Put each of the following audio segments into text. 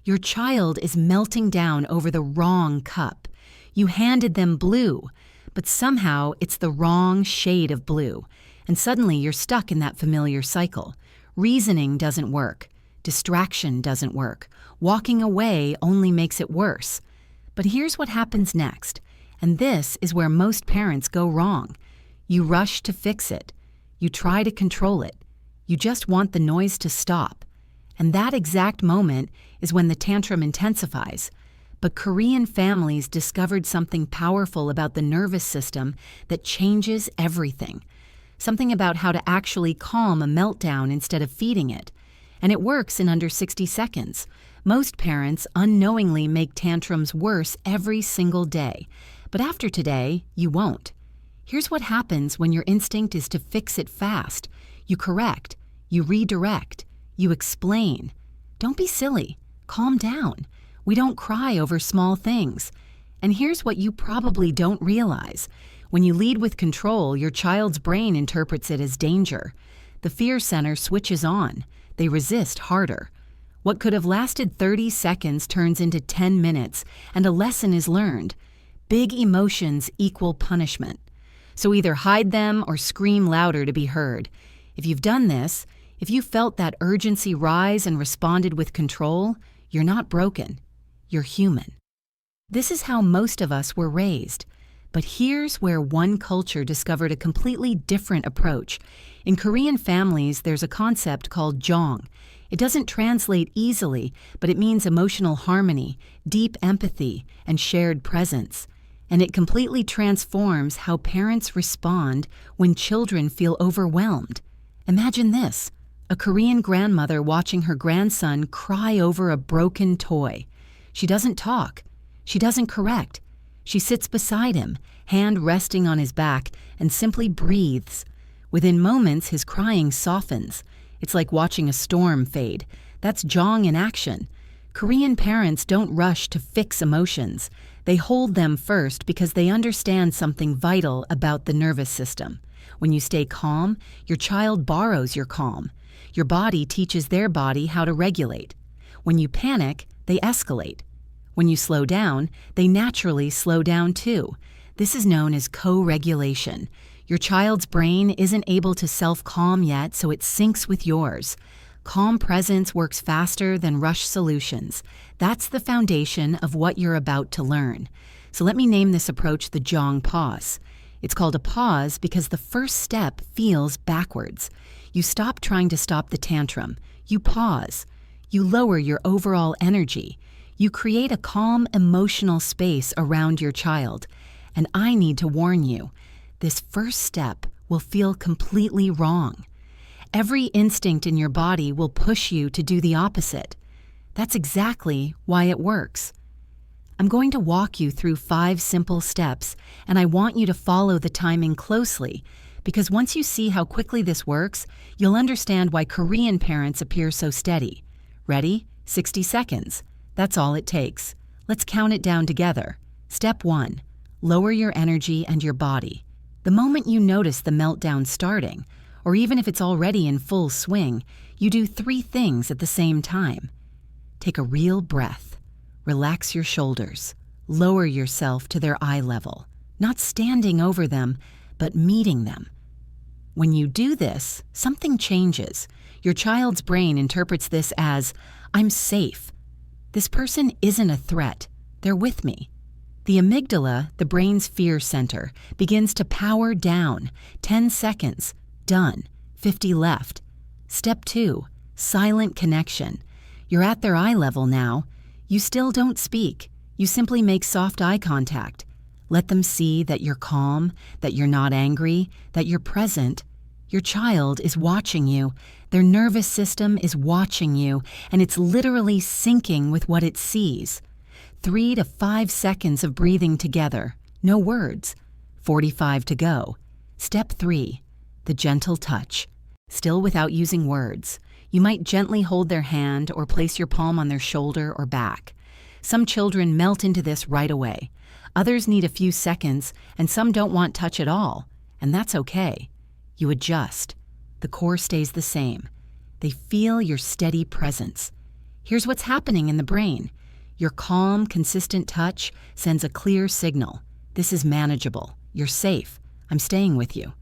Your child is melting down over the wrong cup. You handed them blue, but somehow it's the wrong shade of blue, and suddenly you're stuck in that familiar cycle. Reasoning doesn't work. Distraction doesn't work. Walking away only makes it worse. But here's what happens next, and this is where most parents go wrong. You rush to fix it. You try to control it. You just want the noise to stop. And that exact moment is when the tantrum intensifies. But Korean families discovered something powerful about the nervous system that changes everything. Something about how to actually calm a meltdown instead of feeding it. And it works in under 60 seconds. Most parents unknowingly make tantrums worse every single day. But after today, you won't. Here's what happens when your instinct is to fix it fast. You correct. You redirect. You explain. Don't be silly. Calm down. We don't cry over small things. And here's what you probably don't realize. When you lead with control, your child's brain interprets it as danger. The fear center switches on. They resist harder. What could have lasted 30 seconds turns into 10 minutes, and a lesson is learned. Big emotions equal punishment. So either hide them or scream louder to be heard. If you've done this, if you felt that urgency rise and responded with control, you're not broken. You're human. This is how most of us were raised. But here's where one culture discovered a completely different approach. In Korean families, there's a concept called Jeong. It doesn't translate easily, but it means emotional harmony, deep empathy, and shared presence. And it completely transforms how parents respond when children feel overwhelmed. Imagine this, a Korean grandmother watching her grandson cry over a broken toy. She doesn't talk. She doesn't correct. She sits beside him, hand resting on his back, and simply breathes. Within moments, his crying softens. It's like watching a storm fade. That's Jeong in action. Korean parents don't rush to fix emotions. They hold them first because they understand something vital about the nervous system. When you stay calm, your child borrows your calm. Your body teaches their body how to regulate. When you panic, they escalate. When you slow down, they naturally slow down too. This is known as co-regulation. Your child's brain isn't able to self-calm yet, so it syncs with yours. Calm presence works faster than rushed solutions. That's the foundation of what you're about to learn. So let me name this approach the Jeong pause. It's called a pause because the first step feels backwards. You stop trying to stop the tantrum. You pause. You lower your overall energy. You create a calm emotional space around your child. And I need to warn you, this first step will feel completely wrong. Every instinct in your body will push you to do the opposite. That's exactly why it works. I'm going to walk you through 5 simple steps, and I want you to follow the timing closely, because once you see how quickly this works, you'll understand why Korean parents appear so steady. Ready? 60 seconds. That's all it takes. Let's count it down together. Step 1. Lower your energy and your body. The moment you notice the meltdown starting, or even if it's already in full swing, you do 3 things at the same time. Take a real breath. Relax your shoulders. Lower yourself to their eye level, not standing over them, but meeting them. When you do this, something changes. Your child's brain interprets this as, I'm safe. This person isn't a threat. They're with me. The amygdala, the brain's fear center, begins to power down. 10 seconds. Done. 50 left. Step 2. Silent connection. You're at their eye level now. You still don't speak. You simply make soft eye contact. Let them see that you're calm, that you're not angry, that you're present. Your child is watching you. Their nervous system is watching you, and it's literally syncing with what it sees. 3 to 5 seconds of breathing together. No words. 45 to go. Step 3. The gentle touch. Still without using words. You might gently hold their hand or place your palm on their shoulder or back. Some children melt into this right away. Others need a few seconds, and some don't want touch at all. And that's okay. You adjust. The core stays the same. They feel your steady presence. Here's what's happening in the brain. Your calm, consistent touch sends a clear signal. This is manageable. You're safe. I'm staying with you.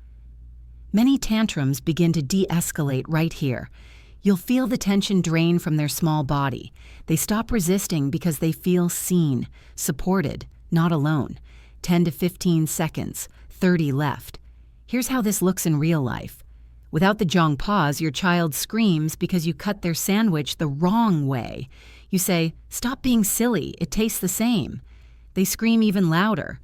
Many tantrums begin to de-escalate right here. You'll feel the tension drain from their small body. They stop resisting because they feel seen, supported, not alone. 10 to 15 seconds, 30 left. Here's how this looks in real life. Without the Jeong pause, your child screams because you cut their sandwich the wrong way. You say, "Stop being silly, it tastes the same." They scream even louder.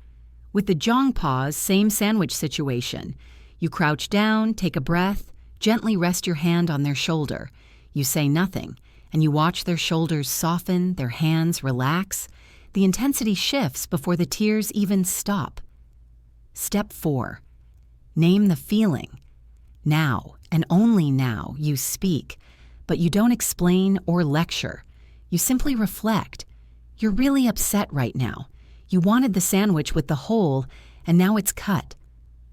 With the Jeong pause, same sandwich situation. You crouch down, take a breath, gently rest your hand on their shoulder. You say nothing, and you watch their shoulders soften, their hands relax. The intensity shifts before the tears even stop. Step 4. Name the feeling. Now, and only now, you speak, but you don't explain or lecture. You simply reflect. You're really upset right now. You wanted the sandwich with the hole, and now it's cut.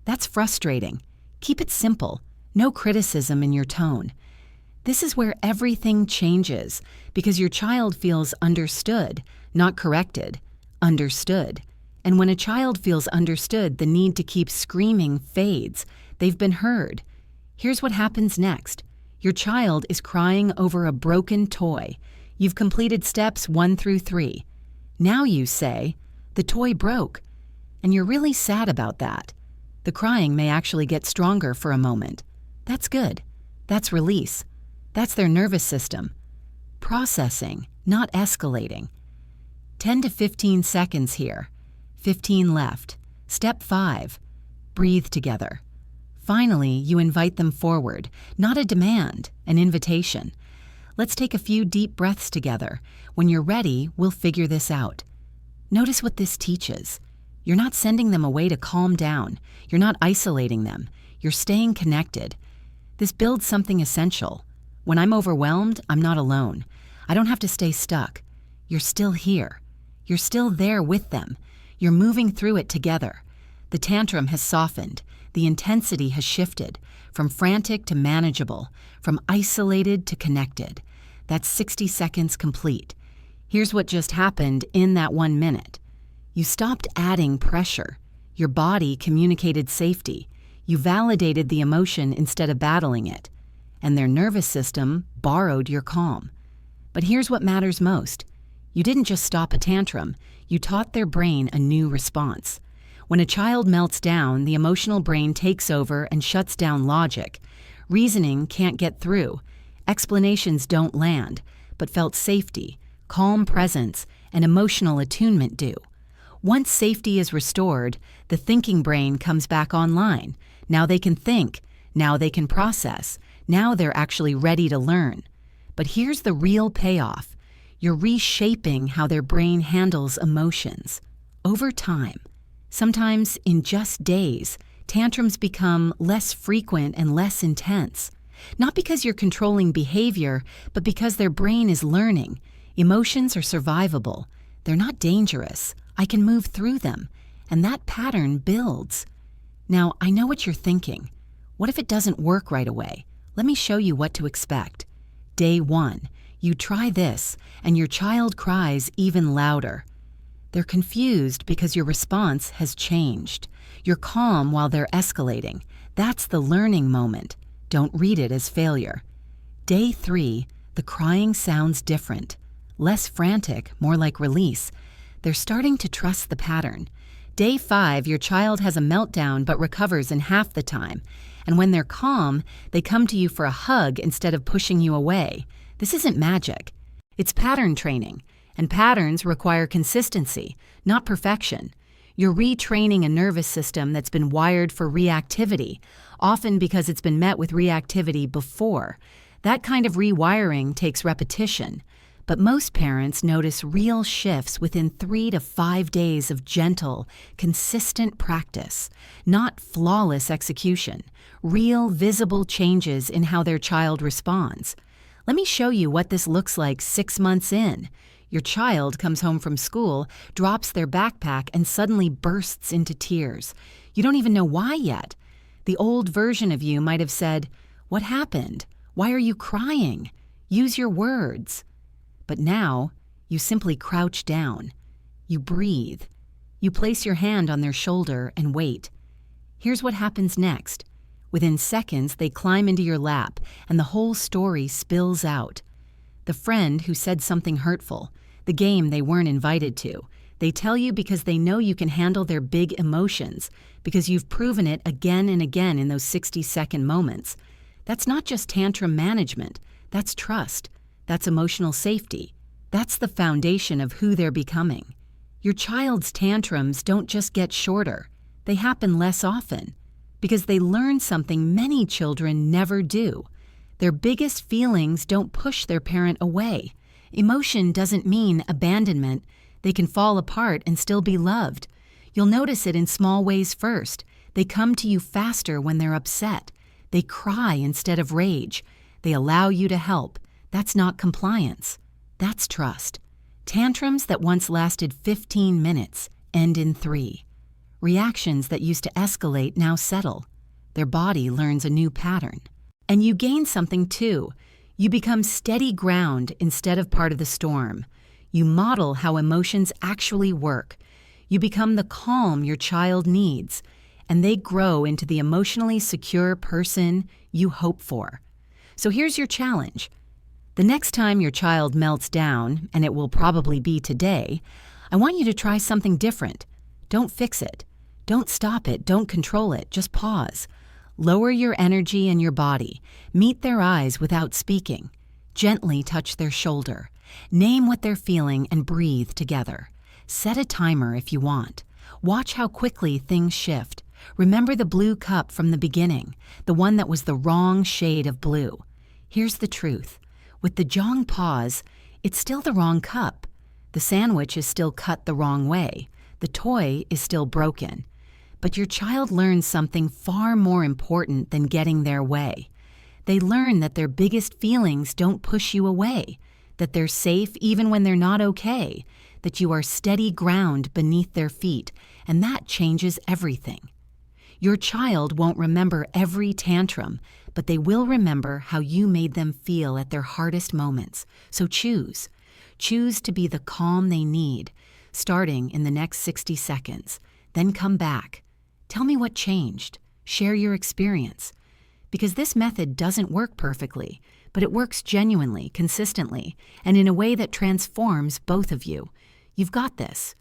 That's frustrating. Keep it simple. No criticism in your tone. This is where everything changes, because your child feels understood, not corrected. Understood. And when a child feels understood, the need to keep screaming fades. They've been heard. Here's what happens next. Your child is crying over a broken toy. You've completed steps 1 through 3. Now you say, "The toy broke." And you're really sad about that. The crying may actually get stronger for a moment. That's good. That's release. That's their nervous system. Processing, not escalating. 10 to 15 seconds here. 15 left. Step 5. Breathe together. Finally, you invite them forward. Not a demand, an invitation. Let's take a few deep breaths together. When you're ready, we'll figure this out. Notice what this teaches. You're not sending them away to calm down. You're not isolating them. You're staying connected. This builds something essential. When I'm overwhelmed, I'm not alone. I don't have to stay stuck. You're still here. You're still there with them. You're moving through it together. The tantrum has softened. The intensity has shifted from frantic to manageable, from isolated to connected. That's 60 seconds complete. Here's what just happened in that 1 minute. You stopped adding pressure. Your body communicated safety. You validated the emotion instead of battling it. And their nervous system borrowed your calm. But here's what matters most. You didn't just stop a tantrum. You taught their brain a new response. When a child melts down, the emotional brain takes over and shuts down logic. Reasoning can't get through. Explanations don't land, but felt safety, calm presence, and emotional attunement do. Once safety is restored, the thinking brain comes back online. Now they can think. Now they can process. Now they're actually ready to learn. But here's the real payoff. You're reshaping how their brain handles emotions. Over time, sometimes in just days, tantrums become less frequent and less intense. Not because you're controlling behavior, but because their brain is learning. Emotions are survivable. They're not dangerous. I can move through them. And that pattern builds. Now, I know what you're thinking. What if it doesn't work right away? Let me show you what to expect. Day 1, you try this, and your child cries even louder. They're confused because your response has changed. You're calm while they're escalating. That's the learning moment. Don't read it as failure. Day 3, the crying sounds different. Less frantic, more like release. They're starting to trust the pattern. Day 5, your child has a meltdown but recovers in half the time. And when they're calm, they come to you for a hug instead of pushing you away. This isn't magic. It's pattern training. And patterns require consistency, not perfection. You're retraining a nervous system that's been wired for reactivity, often because it's been met with reactivity before. That kind of rewiring takes repetition. But most parents notice real shifts within 3 to 5 days of gentle, consistent practice, not flawless execution, real visible changes in how their child responds. Let me show you what this looks like 6 months in. Your child comes home from school, drops their backpack, and suddenly bursts into tears. You don't even know why yet. The old version of you might have said, "What happened? Why are you crying? Use your words." But now, you simply crouch down. You breathe. You place your hand on their shoulder and wait. Here's what happens next. Within seconds, they climb into your lap, and the whole story spills out. The friend who said something hurtful, the game they weren't invited to, they tell you because they know you can handle their big emotions, because you've proven it again and again in those 60-second moments. That's not just tantrum management. That's trust. That's emotional safety. That's the foundation of who they're becoming. Your child's tantrums don't just get shorter. They happen less often because they learn something many children never do. Their biggest feelings don't push their parent away. Emotion doesn't mean abandonment. They can fall apart and still be loved. You'll notice it in small ways first. They come to you faster when they're upset. They cry instead of rage. They allow you to help. That's not compliance. That's trust. Tantrums that once lasted 15 minutes end in 3. Reactions that used to escalate now settle. Their body learns a new pattern. And you gain something too. You become steady ground instead of part of the storm. You model how emotions actually work. You become the calm your child needs, and they grow into the emotionally secure person you hope for. So here's your challenge. The next time your child melts down, and it will probably be today, I want you to try something different. Don't fix it. Don't stop it. Don't control it. Just pause. Lower your energy and your body. Meet their eyes without speaking. Gently touch their shoulder. Name what they're feeling and breathe together. Set a timer if you want. Watch how quickly things shift. Remember the blue cup from the beginning, the one that was the wrong shade of blue. Here's the truth. With the Jeong pause, it's still the wrong cup. The sandwich is still cut the wrong way. The toy is still broken. But your child learns something far more important than getting their way. They learn that their biggest feelings don't push you away, that they're safe even when they're not okay, that you are steady ground beneath their feet, and that changes everything. Your child won't remember every tantrum, but they will remember how you made them feel at their hardest moments. So choose. Choose to be the calm they need, starting in the next 60 seconds. Then come back. Tell me what changed. Share your experience. Because this method doesn't work perfectly, but it works genuinely, consistently, and in a way that transforms both of you. You've got this.